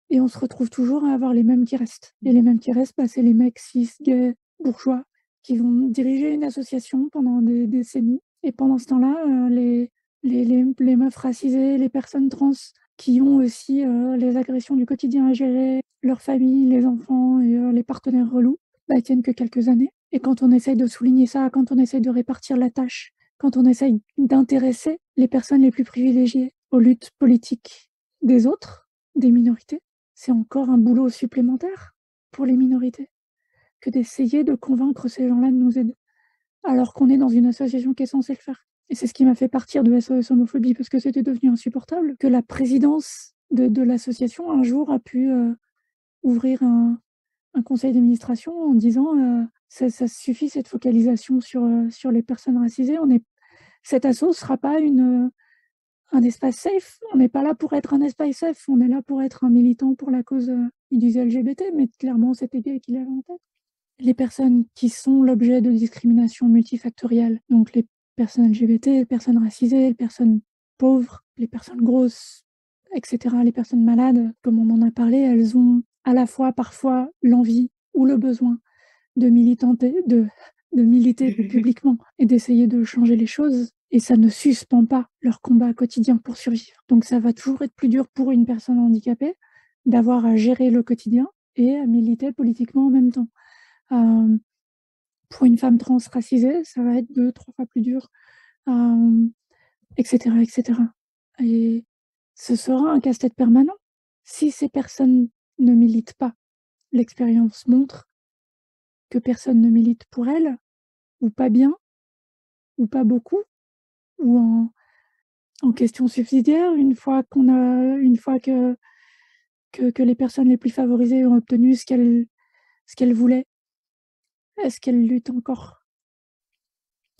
Et on se retrouve toujours à avoir les mêmes qui restent. Et les mêmes qui restent, c'est les mecs cis, gays, bourgeois, qui vont diriger une association pendant des décennies. Et pendant ce temps-là, les meufs racisées, les personnes trans, qui ont aussi les agressions du quotidien à gérer, leur famille, les enfants et les partenaires relous, ils tiennent que quelques années. Et quand on essaye de souligner ça, quand on essaye de répartir la tâche, quand on essaye d'intéresser les personnes les plus privilégiées aux luttes politiques des autres, des minorités, c'est encore un boulot supplémentaire pour les minorités que d'essayer de convaincre ces gens-là de nous aider, alors qu'on est dans une association qui est censée le faire. Et c'est ce qui m'a fait partir de SOS Homophobie, parce que c'était devenu insupportable, que la présidence de l'association, un jour, a pu ouvrir un conseil d'administration en disant ça suffit, cette focalisation sur les personnes racisées. Cette asso ne sera pas un espace safe. On n'est pas là pour être un espace safe, on est là pour être un militant pour la cause, il disait LGBT, mais clairement c'était gay qu'il avait en tête. Les personnes qui sont l'objet de discrimination multifactorielle, donc les personnes LGBT, les personnes racisées, les personnes pauvres, les personnes grosses, etc., les personnes malades, comme on en a parlé, elles ont à la fois parfois l'envie ou le besoin de militer publiquement et d'essayer de changer les choses, et ça ne suspend pas leur combat quotidien pour survivre. Donc ça va toujours être plus dur pour une personne handicapée d'avoir à gérer le quotidien et à militer politiquement en même temps. Pour une femme trans racisée, ça va être 2-3 fois plus dur, etc., etc. Et ce sera un casse-tête permanent. Si ces personnes ne militent pas, l'expérience montre que personne ne milite pour elles, ou pas bien, ou pas beaucoup, ou en question subsidiaire, une fois que les personnes les plus favorisées ont obtenu ce qu'elles voulaient. Est-ce qu'elles luttent encore?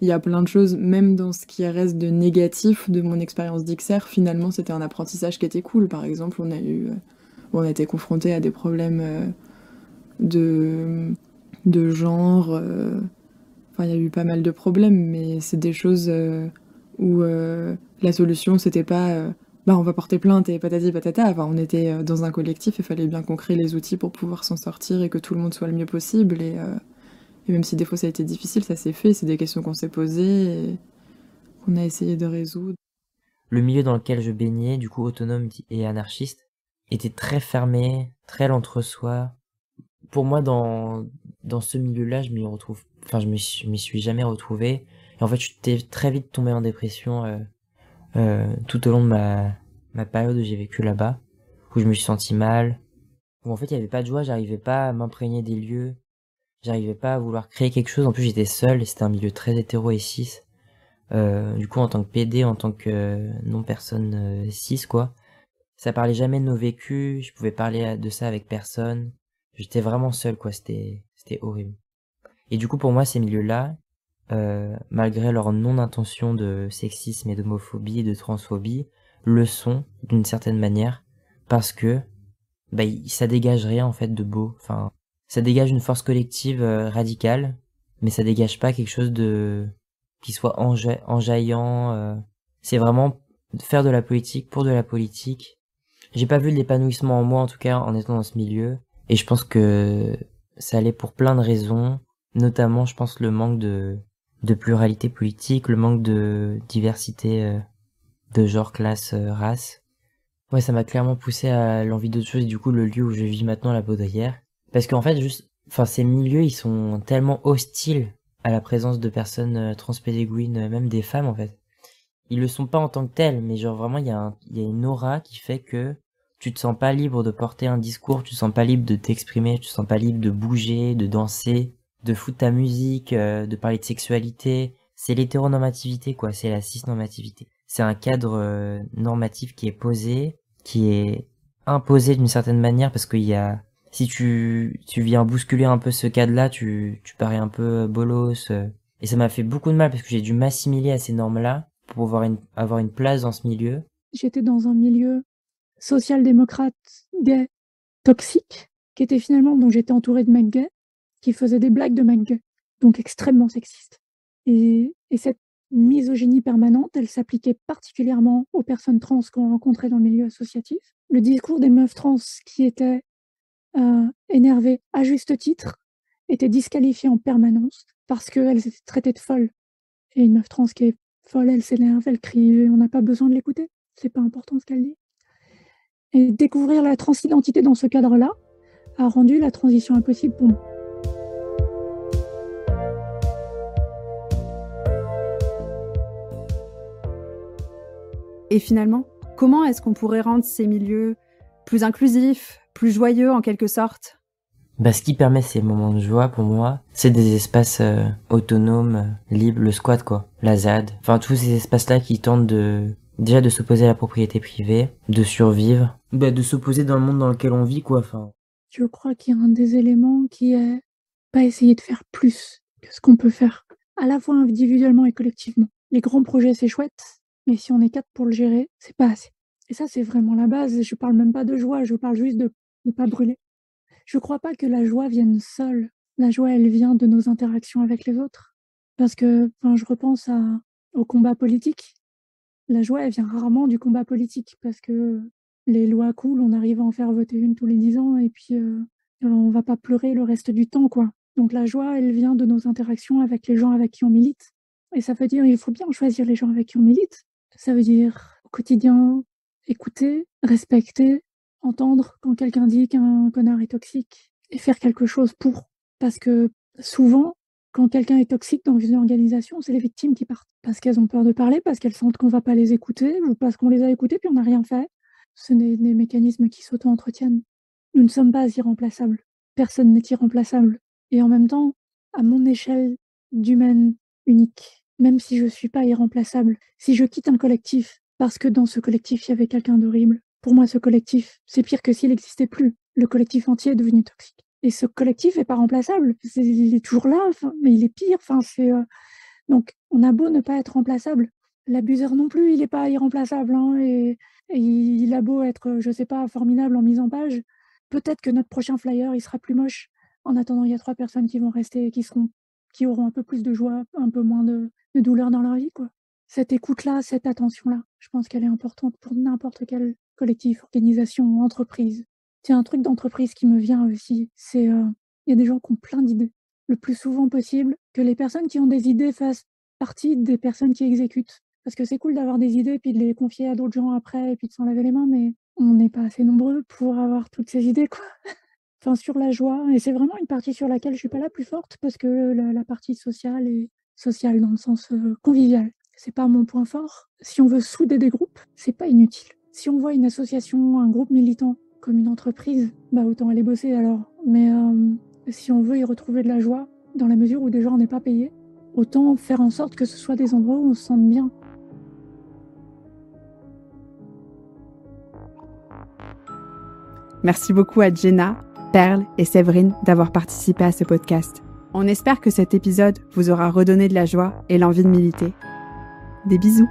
Il y a plein de choses, même dans ce qui reste de négatif de mon expérience d'XR, finalement c'était un apprentissage qui était cool. Par exemple, on a été confronté à des problèmes de genre. Enfin, il y a eu pas mal de problèmes, mais c'est des choses où la solution c'était pas on va porter plainte et patati patata. Enfin, on était dans un collectif, il fallait bien qu'on crée les outils pour pouvoir s'en sortir et que tout le monde soit le mieux possible. Et même si des fois ça a été difficile, ça s'est fait, c'est des questions qu'on s'est posées et qu'on a essayé de résoudre. Le milieu dans lequel je baignais, du coup autonome et anarchiste, était très fermé, très l'entre-soi. Pour moi, dans ce milieu-là, je m'y suis jamais retrouvé. Et en fait, je suis très vite tombé en dépression tout au long de ma période où j'ai vécu là-bas, où je me suis senti mal, où en fait il y avait pas de joie, j'arrivais pas à m'imprégner des lieux, j'arrivais pas à vouloir créer quelque chose. En plus j'étais seul et c'était un milieu très hétéro et cis. Du coup en tant que PD, en tant que non-personne cis quoi, ça parlait jamais de nos vécus, je pouvais parler de ça avec personne. J'étais vraiment seul quoi, c'était horrible. Et du coup pour moi ces milieux-là, malgré leur non-intention de sexisme et d'homophobie et de transphobie, le sont d'une certaine manière parce que ça dégage rien en fait de beau. Enfin, ça dégage une force collective radicale, mais ça dégage pas quelque chose qui soit enjaillant. C'est vraiment faire de la politique pour de la politique. J'ai pas vu de l'épanouissement en moi en tout cas en étant dans ce milieu, et je pense que ça allait pour plein de raisons, notamment je pense le manque de pluralité politique, le manque de diversité de genre, classe, race. Ouais, ça m'a clairement poussé à l'envie d'autre chose, et du coup le lieu où je vis maintenant, la Baudrière. Parce qu'en fait, ces milieux, ils sont tellement hostiles à la présence de personnes transpédéguines, même des femmes en fait. Ils le sont pas en tant que tels, mais genre vraiment il y a une aura qui fait que tu te sens pas libre de porter un discours, tu te sens pas libre de t'exprimer, tu te sens pas libre de bouger, de danser, de foutre ta musique, de parler de sexualité. C'est l'hétéronormativité quoi, c'est la cisnormativité. C'est un cadre normatif qui est posé, qui est imposé d'une certaine manière, parce qu'il y a, si tu viens bousculer un peu ce cadre-là, tu parais un peu bolos. Et ça m'a fait beaucoup de mal parce que j'ai dû m'assimiler à ces normes-là pour pouvoir avoir une place dans ce milieu. J'étais dans un milieu social-démocrate gay toxique, qui était finalement, donc j'étais entourée de mecs gays qui faisaient des blagues de mecs gays, donc extrêmement sexistes. Et cette misogynie permanente, elle s'appliquait particulièrement aux personnes trans qu'on rencontrait dans le milieu associatif. Le discours des meufs trans qui étaient énervées à juste titre était disqualifié en permanence parce qu'elles étaient traitées de folles. Et une meuf trans qui est folle, elle s'énerve, elle crie, on n'a pas besoin de l'écouter, c'est pas important ce qu'elle dit. Et découvrir la transidentité dans ce cadre-là a rendu la transition impossible pour moi. Et finalement, comment est-ce qu'on pourrait rendre ces milieux plus inclusifs, plus joyeux en quelque sorte? Ce qui permet ces moments de joie pour moi, c'est des espaces autonomes, libres, le squat quoi, la ZAD, enfin tous ces espaces-là qui tentent déjà de s'opposer à la propriété privée, de survivre, de s'opposer dans le monde dans lequel on vit quoi, enfin. Je crois qu'il y a un des éléments qui est pas essayer de faire plus que ce qu'on peut faire, à la fois individuellement et collectivement. Les grands projets c'est chouette, mais si on est 4 pour le gérer, c'est pas assez. Et ça, c'est vraiment la base. Je parle même pas de joie, je parle juste de ne pas brûler. Je crois pas que la joie vienne seule. La joie, elle vient de nos interactions avec les autres. Parce que, je repense à au combat politique. La joie, elle vient rarement du combat politique parce que les lois coulent, on arrive à en faire voter une tous les 10 ans et puis on va pas pleurer le reste du temps, quoi. Donc la joie, elle vient de nos interactions avec les gens avec qui on milite. Et ça veut dire il faut bien choisir les gens avec qui on milite. Ça veut dire au quotidien, écouter, respecter, entendre quand quelqu'un dit qu'un connard est toxique et faire quelque chose pour. Parce que souvent, quand quelqu'un est toxique dans une organisation, c'est les victimes qui partent. Parce qu'elles ont peur de parler, parce qu'elles sentent qu'on va pas les écouter, ou parce qu'on les a écoutées puis on n'a rien fait. Ce sont des mécanismes qui s'auto-entretiennent. Nous ne sommes pas irremplaçables. Personne n'est irremplaçable. Et en même temps, à mon échelle d'humaine unique, même si je ne suis pas irremplaçable, si je quitte un collectif parce que dans ce collectif, il y avait quelqu'un d'horrible, pour moi, ce collectif, c'est pire que s'il n'existait plus. Le collectif entier est devenu toxique. Et ce collectif n'est pas remplaçable. Il est toujours là, mais il est pire. Donc, on a beau ne pas être remplaçable. L'abuseur non plus, il n'est pas irremplaçable. Et il a beau être, je ne sais pas, formidable en mise en page. Peut-être que notre prochain flyer, il sera plus moche. En attendant, il y a 3 personnes qui vont rester, qui auront un peu plus de joie, un peu moins de douleur dans leur vie, quoi. Cette écoute-là, cette attention-là, je pense qu'elle est importante pour n'importe quel collectif, organisation, entreprise. Tiens, un truc d'entreprise qui me vient aussi, c'est il y a des gens qui ont plein d'idées. Le plus souvent possible, que les personnes qui ont des idées fassent partie des personnes qui exécutent. Parce que c'est cool d'avoir des idées puis de les confier à d'autres gens après et puis de s'en laver les mains, mais on n'est pas assez nombreux pour avoir toutes ces idées, quoi. Enfin, sur la joie, et c'est vraiment une partie sur laquelle je suis pas la plus forte parce que la partie sociale est sociale dans le sens convivial. C'est pas mon point fort. Si on veut souder des groupes, c'est pas inutile. Si on voit une association, un groupe militant comme une entreprise, bah autant aller bosser alors. Mais si on veut y retrouver de la joie, dans la mesure où déjà on n'est pas payé, autant faire en sorte que ce soit des endroits où on se sente bien. Merci beaucoup à Jenna, Perle et Séverine d'avoir participé à ce podcast. On espère que cet épisode vous aura redonné de la joie et l'envie de militer. Des bisous!